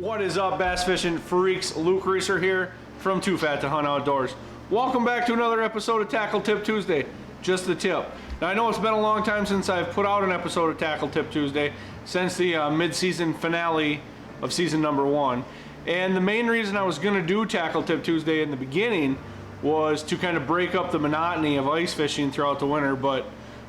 What is up, bass fishing freaks? Luke Reeser here from Too Fat to Hunt Outdoors. Welcome back to another episode of Tackle Tip Tuesday, just the tip. Now I know it's been a long time since I've put out an episode of Tackle Tip Tuesday, since the mid-season finale of season number 1. And the main reason I was going to do Tackle Tip Tuesday in the beginning was to kind of break up the monotony of ice fishing throughout the winter. But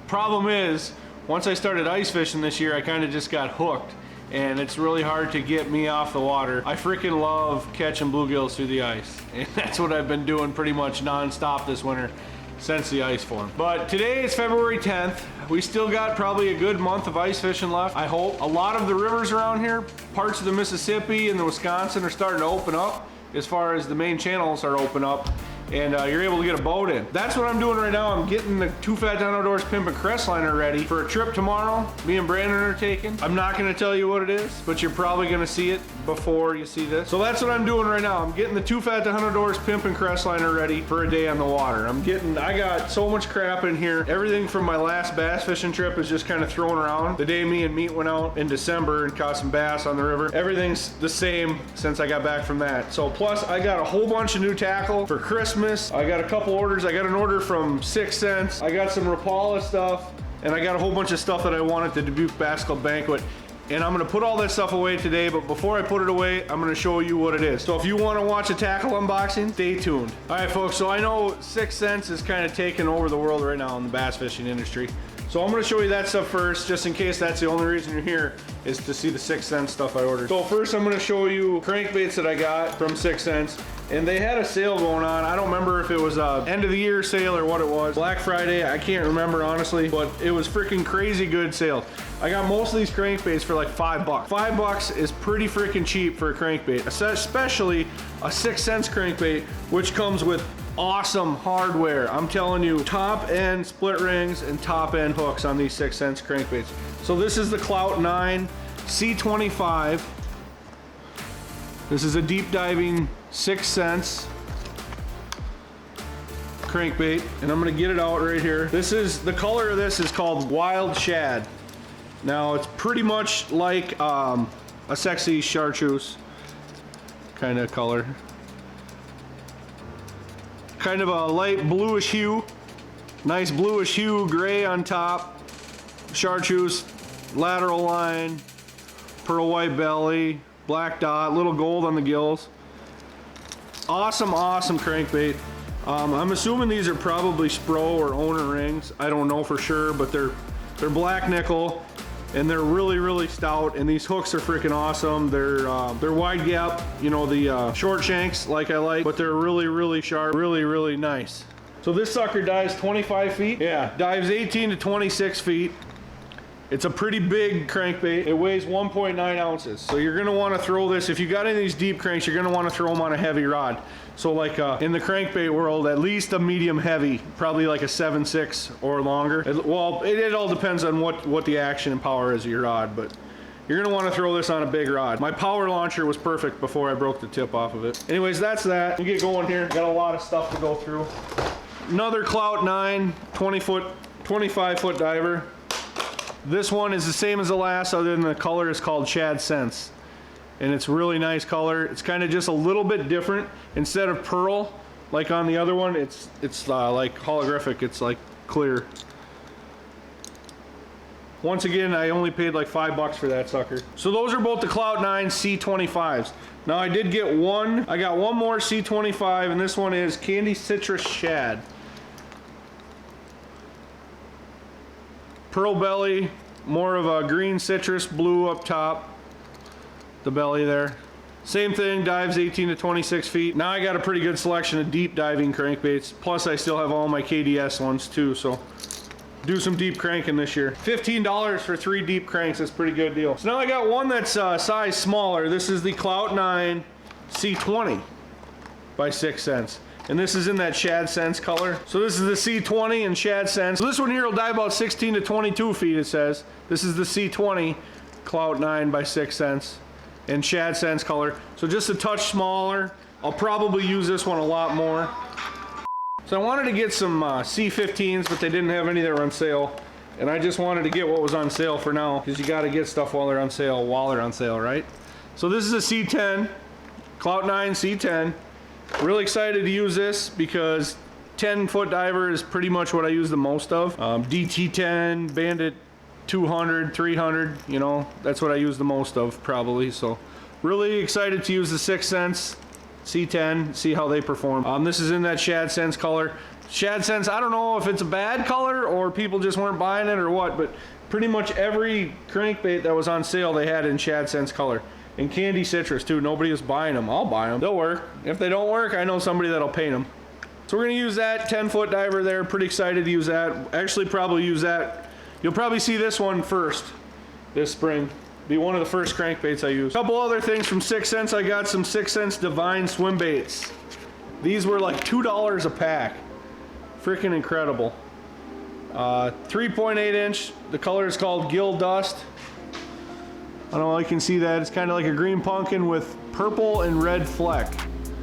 problem is, once I started ice fishing this year, I kind of just got hooked. And it's really hard to get me off the water. I freaking love catching bluegills through the ice. And that's what I've been doing pretty much non-stop this winter since the ice formed. But today is February 10th. We still got probably a good month of ice fishing left, I hope. A lot of the rivers around here, parts of the Mississippi and the Wisconsin are starting to open up as far as the main channels are open up. And you're able to get a boat in. That's what I'm doing right now. I'm getting the Too Fat to Hunt Outdoors Pimpin' Crest Liner ready for a trip tomorrow me and Brandon are taking. I'm not going to tell you what it is, but you're probably going to see it before you see this. So that's what I'm doing right now. I'm getting the Too Fat to Hunt Outdoors Pimpin' Crest Liner ready for a day on the water. I got so much crap in here. Everything from my last bass fishing trip is just kind of thrown around. The day me and Meat went out in December and caught some bass on the river. Everything's the same since I got back from that. So plus I got a whole bunch of new tackle for Christmas. I got a couple orders. I got an order from 6 Sense. I got some Rapala stuff, and I got a whole bunch of stuff that I want at the Dubuque Basketball Banquet. And I'm gonna put all that stuff away today, but before I put it away, I'm gonna show you what it is. So if you wanna watch a tackle unboxing, stay tuned. All right, folks, so I know 6 Sense is kind of taking over the world right now in the bass fishing industry. So I'm gonna show you that stuff first, just in case that's the only reason you're here, is to see the 6 Sense stuff I ordered. So first I'm gonna show you crankbaits that I got from 6 Sense. And they had a sale going on. I don't remember if it was a end of the year sale or what it was. Black Friday, I can't remember honestly, but it was freaking crazy good sale. I got most of these crankbaits for like $5. $5 is pretty freaking cheap for a crankbait, especially a 6 Sense crankbait, which comes with awesome hardware. I'm telling you, top end split rings and top end hooks on these 6 Sense crankbaits. So this is the Clout 9 C25. This is a deep diving 6 Sense crankbait, and I'm gonna get it out right here. This is, the color of this is called Wild Shad. Now it's pretty much like a sexy chartreuse kind of color. Kind of a light bluish hue, nice bluish hue, gray on top, chartreuse, lateral line, pearl white belly, black dot, little gold on the gills. Awesome crankbait. I'm assuming these are probably Spro or owner rings. I don't know for sure, but they're black nickel and they're really stout, and these hooks are freaking awesome. They're wide gap, you know, the short shanks like I like, but they're really sharp, really nice. So this sucker dives 25 feet. Yeah, dives 18 to 26 feet. It's a pretty big crankbait. It weighs 1.9 ounces. So you're gonna wanna throw this, if you got any of these deep cranks, you're gonna wanna throw them on a heavy rod. So like in the crankbait world, at least a medium heavy, probably like a 7.6 or longer. It all depends on what the action and power is of your rod, but you're gonna wanna throw this on a big rod. My power launcher was perfect before I broke the tip off of it. Anyways, that's that. We get going here. Got a lot of stuff to go through. Another Clout 9 25 foot diver. This one is the same as the last, other than the color is called Shad Sense. And it's really nice color. It's kind of just a little bit different. Instead of pearl, like on the other one, it's like holographic, it's like clear. Once again, I only paid like $5 for that sucker. So those are both the Clout 9 C25s. Now I did get one, I got one more C25, and this one is Candy Citrus Shad. Pearl belly, more of a green citrus, blue up top, the belly there. Same thing, dives 18 to 26 feet. Now I got a pretty good selection of deep diving crankbaits. Plus I still have all my KDS ones too, so do some deep cranking this year. $15 for 3 deep cranks, that's a pretty good deal. So now I got one that's size smaller. This is the Clout 9 C20 by 6 Sense. And this is in that Shad Sense color. So this is the C20 and Shad Sense. So this one here will dive about 16 to 22 feet, it says. This is the C20 Clout 9 by 6 Sense and Shad Sense color. So just a touch smaller. I'll probably use this one a lot more. So I wanted to get some C15s, but they didn't have any that were on sale. And I just wanted to get what was on sale for now, because you got to get stuff while they're on sale, right? So this is a C10, Clout 9 C10. Really excited to use this because 10-foot diver is pretty much what I use the most of. DT10, Bandit 200, 300, you know, that's what I use the most of probably. So really excited to use the 6th Sense C10, see how they perform. This is in that Shad Sense color. Shad Sense, I don't know if it's a bad color or people just weren't buying it or what, but pretty much every crankbait that was on sale they had in Shad Sense color. And Candy Citrus too, nobody was buying them. I'll buy them, they'll work. If they don't work, I know somebody that'll paint them. So we're gonna use that 10-foot diver there, pretty excited to use that. Actually probably use that, you'll probably see this one first this spring. Be one of the first crankbaits I use. A couple other things from 6th Sense, I got some 6th Sense Divine swim baits. These were like $2 a pack. Freaking incredible. 3.8 inch, the color is called Gill Dust. I don't know if you can see that. It's kind of like a green pumpkin with purple and red fleck.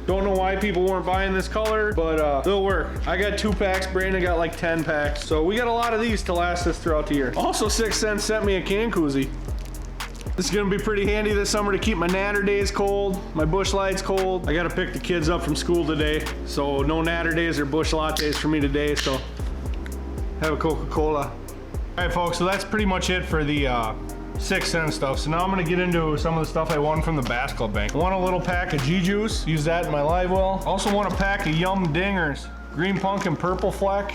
Don't know why people weren't buying this color, but they'll work. I got 2 packs, Brandon got like 10 packs. So we got a lot of these to last us throughout the year. Also, 6th Sense sent me a can koozie. This is gonna be pretty handy this summer to keep my natter days cold, my bush lights cold. I gotta pick the kids up from school today, so no natter days or bush lattes for me today, so have a Coca-Cola. All right, folks, so that's pretty much it for the 6th Sense stuff. So now I'm gonna get into some of the stuff I won from the Bass Club Bank. I won a little pack of G-Juice, use that in my live well. Also won a pack of Yum Dingers, green pumpkin, purple fleck.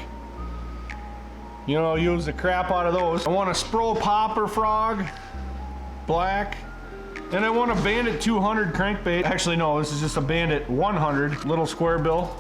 You know, use the crap out of those. I won a Spro Popper Frog, black. And I won a Bandit 200 crankbait. Actually, no, this is just a Bandit 100, little square bill.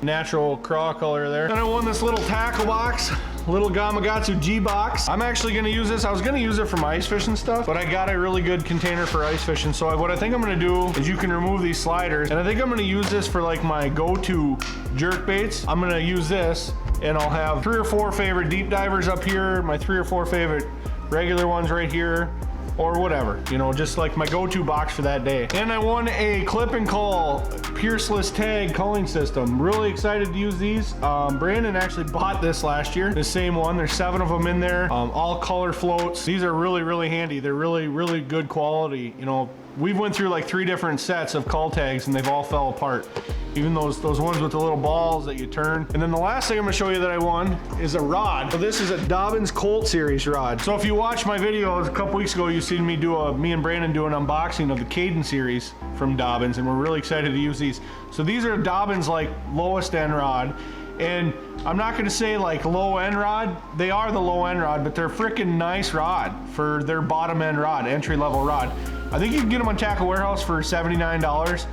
Natural craw color there. Then I won this little tackle box, little Gamakatsu G box. I'm actually gonna use this. I was gonna use it for my ice fishing stuff, but I got a really good container for ice fishing. So what I think I'm gonna do is you can remove these sliders, and I think I'm gonna use this for like my go-to jerk baits. I'm gonna use this, and I'll have 3 or 4 favorite deep divers up here, my 3 or 4 favorite regular ones right here, or whatever, you know, just like my go-to box for that day. And I won a clip and call pierceless tag culling system. Really excited to use these. Brandon actually bought this last year, the same one. There's 7 of them in there, all color floats. These are really, really handy. They're really, really good quality. You know, we've went through like 3 different sets of cull tags and they've all fell apart. Even those ones with the little balls that you turn. And then the last thing I'm gonna show you that I won is a rod. So this is a Dobbins Colt Series rod. So if you watched my videos a couple weeks ago, you seen me me and Brandon do an unboxing of the Caden series from Dobbins, and we're really excited to use these. So these are Dobbins like lowest end rod. And I'm not gonna say like low end rod, they are the low end rod, but they're freaking nice rod for their bottom end rod, entry level rod. I think you can get them on Tackle Warehouse for $79.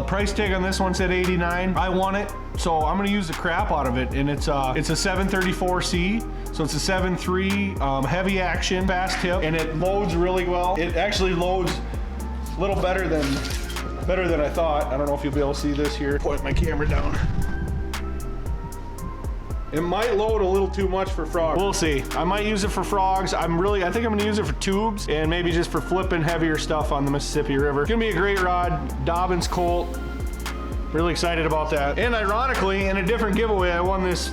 Price tag on this one said $89. I want it, so I'm gonna use the crap out of it. And it's a 734C, so it's a 7.3 heavy action fast tip, and it loads really well. It actually loads a little better than I thought. I don't know if you'll be able to see this here. Point my camera down. It might load a little too much for frogs. We'll see. I might use it for frogs. I think I'm gonna use it for tubes and maybe just for flipping heavier stuff on the Mississippi River. It's gonna be a great rod. Dobbins Colt. Really excited about that. And ironically, in a different giveaway, I won this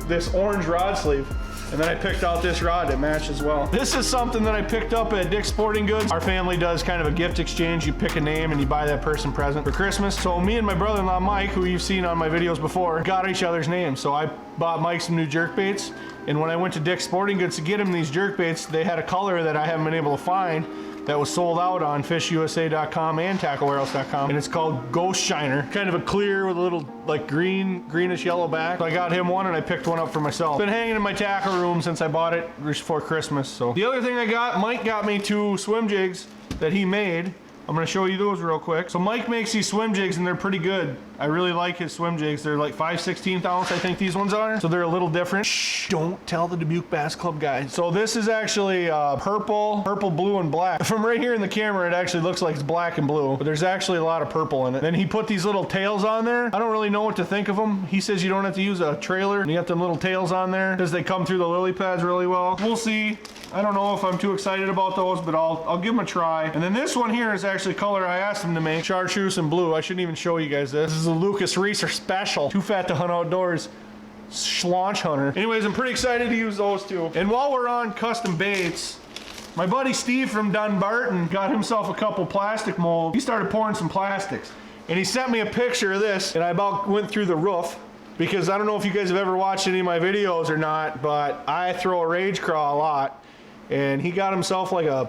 this orange rod sleeve. And then I picked out this rod that matched as well. This is something that I picked up at Dick's Sporting Goods. Our family does kind of a gift exchange. You pick a name and you buy that person a present for Christmas. So me and my brother-in-law Mike, who you've seen on my videos before, got each other's names. So I bought Mike some new jerk baits. And when I went to Dick's Sporting Goods to get him these jerk baits, they had a color that I haven't been able to find that was sold out on fishusa.com and tacklewarehouse.com, and it's called Ghost Shiner. Kind of a clear with a little like greenish yellow back. So I got him one and I picked one up for myself. It's been hanging in my tackle room since I bought it just before Christmas. So the other thing I got, Mike got me 2 swim jigs that he made. I'm gonna show you those real quick. So Mike makes these swim jigs and they're pretty good. I really like his swim jigs. They're like 5/16 ounce, I think these ones are. So they're a little different. Shh, don't tell the Dubuque Bass Club guys. So this is actually purple, blue, and black. From right here in the camera, it actually looks like it's black and blue, but there's actually a lot of purple in it. Then he put these little tails on there. I don't really know what to think of them. He says you don't have to use a trailer, and you got them little tails on there because they come through the lily pads really well. We'll see. I don't know if I'm too excited about those, but I'll give them a try. And then this one here is actually color I asked him to make, chartreuse and blue. I shouldn't even show you guys this. This is a Lucas Reeser special. Too Fat to Hunt Outdoors Schlaunch Hunter. Anyways, I'm pretty excited to use those two. And while we're on custom baits, My buddy Steve from Dunbarton got himself a couple plastic molds. He started pouring some plastics, and he sent me a picture of this, and I about went through the roof, because I don't know if you guys have ever watched any of my videos or not, but I throw a rage craw a lot, and he got himself like a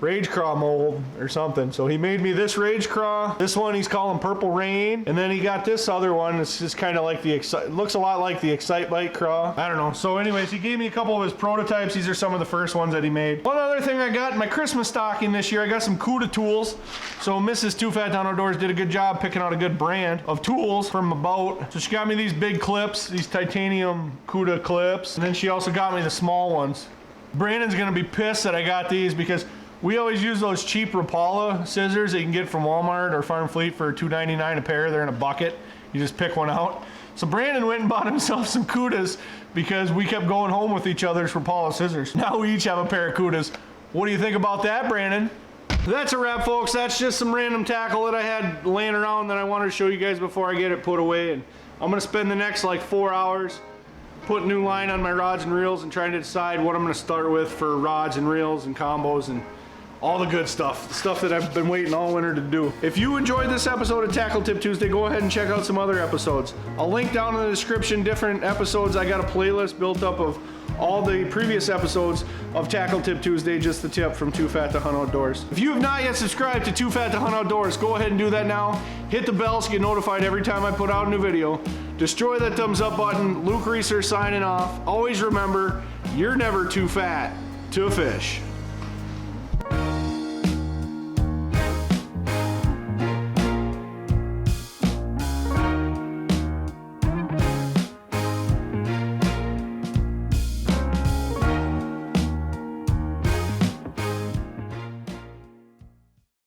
rage craw mold or something. So he made me this rage craw. This one he's calling Purple Rain, and then he got this other one. It's just kind of like the looks a lot like the Excitebite craw. I don't know. So anyways, he gave me a couple of his prototypes. These are some of the first ones that he made. One other thing I got in my Christmas stocking this year, I got some CUDA tools. So Mrs. Too Fat Down Outdoors did a good job picking out a good brand of tools from a boat. So she got me these big clips, these titanium CUDA clips, and then she also got me the small ones. Brandon's gonna be pissed that I got these because we always use those cheap Rapala scissors that you can get from Walmart or Farm Fleet for $2.99 a pair. They're in a bucket. You just pick one out. So Brandon went and bought himself some CUDAs because we kept going home with each other's Rapala scissors. Now we each have a pair of CUDAs. What do you think about that, Brandon? That's a wrap, folks. That's just some random tackle that I had laying around that I wanted to show you guys before I get it put away. And I'm gonna spend the next like 4 hours putting new line on my rods and reels and trying to decide what I'm gonna start with for rods and reels and combos and all the good stuff, the stuff that I've been waiting all winter to do. If you enjoyed this episode of Tackle Tip Tuesday, go ahead and check out some other episodes. I'll link down in the description different episodes. I got a playlist built up of all the previous episodes of Tackle Tip Tuesday, just the tip from Too Fat to Hunt Outdoors. If you have not yet subscribed to Too Fat to Hunt Outdoors, go ahead and do that now. Hit the bell to get notified every time I put out a new video. Destroy that thumbs up button. Luke Reeser signing off. Always remember, you're never too fat to fish.